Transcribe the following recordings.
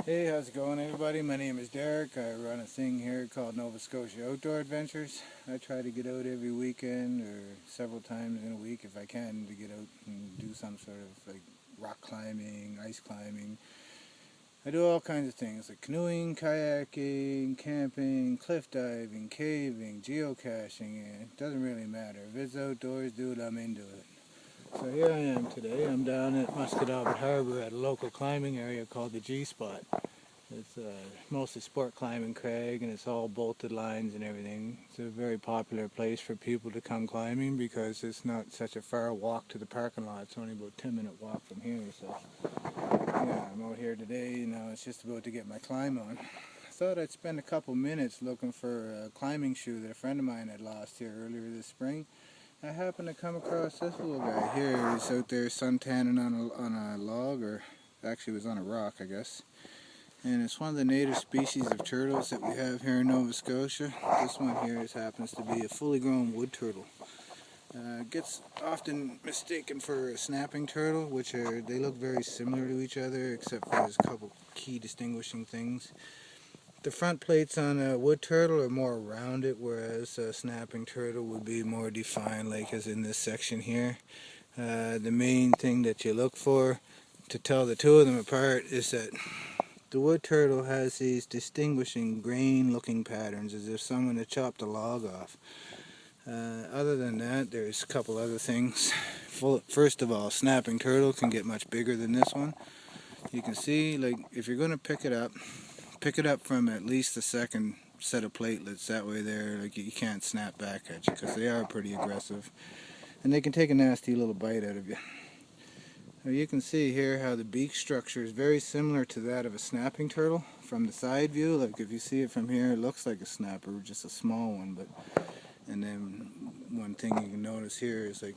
Hey, how's it going everybody? My name is Derek. I run a thing here called Nova Scotia Outdoor Adventures. I try to get out every weekend or several times in a week if I can to get out and do some sort of like rock climbing, ice climbing. I do all kinds of things like canoeing, kayaking, camping, cliff diving, caving, geocaching. It doesn't really matter. If it's outdoors, dude, I'm into it. So here I am today. I'm down at Musquodoboit Harbour at a local climbing area called the G-Spot. It's mostly sport climbing crag, and it's all bolted lines and everything. It's a very popular place for people to come climbing because it's not such a far walk to the parking lot. It's only about a 10-minute walk from here. So yeah, I'm out here today. Now it's just about to get my climb on. I thought I'd spend a couple minutes looking for a climbing shoe that a friend of mine had lost here earlier this spring. I happened to come across this little guy here. He's out there suntanning on a log, or actually it was on a rock, I guess. And it's one of the native species of turtles that we have here in Nova Scotia. This one here happens to be a fully grown wood turtle. Gets often mistaken for a snapping turtle, which they look very similar to each other, except for there's a couple key distinguishing things. The front plates on a wood turtle are more rounded, whereas a snapping turtle would be more defined, like as in this section here. The main thing that you look for to tell the two of them apart is that the wood turtle has these distinguishing grain-looking patterns, as if someone had chopped a log off. Other than that, there's a couple other things. First of all, snapping turtle can get much bigger than this one. You can see, like, if you're going to pick it up from at least the second set of platelets. That way like you can't snap back at you, because they are pretty aggressive. And they can take a nasty little bite out of you. Now you can see here how the beak structure is very similar to that of a snapping turtle. From the side view, like if you see it from here, it looks like a snapper, just a small one. And then one thing you can notice here is like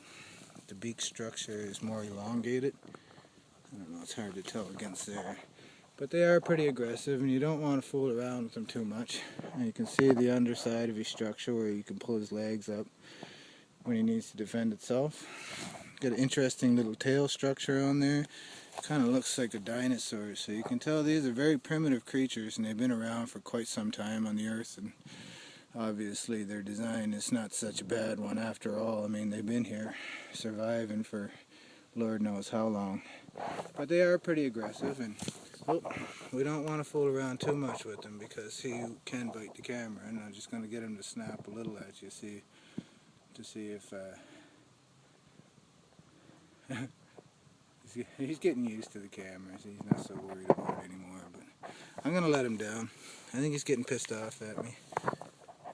the beak structure is more elongated. I don't know, it's hard to tell against there. But they are pretty aggressive, and you don't want to fool around with them too much. And you can see the underside of his structure where you can pull his legs up when he needs to defend itself. Got an interesting little tail structure on there. Kind of looks like a dinosaur, so you can tell these are very primitive creatures, and they've been around for quite some time on the earth. And obviously their design is not such a bad one after all. I mean, they've been here surviving for Lord knows how long. But they are pretty aggressive, and we don't want to fool around too much with them, because he can bite the camera, and I'm just going to get him to snap a little at you, to see if he's getting used to the camera, so he's not so worried about it anymore. But I'm going to let him down. I think he's getting pissed off at me.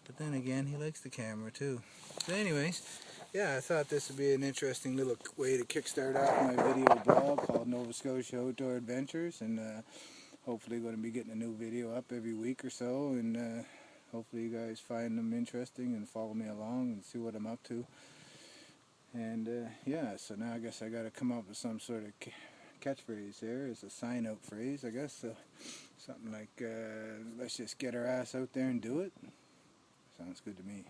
But then again, he likes the camera too. So anyways, yeah, I thought this would be an interesting little way to kickstart off my video blog called Nova Scotia Outdoor Adventures, and hopefully going to be getting a new video up every week or so, and hopefully you guys find them interesting and follow me along and see what I'm up to. And yeah, so now I guess I got to come up with some sort of catchphrase there. It's a sign-out phrase, I guess. So something like, let's just get our ass out there and do it. Sounds good to me.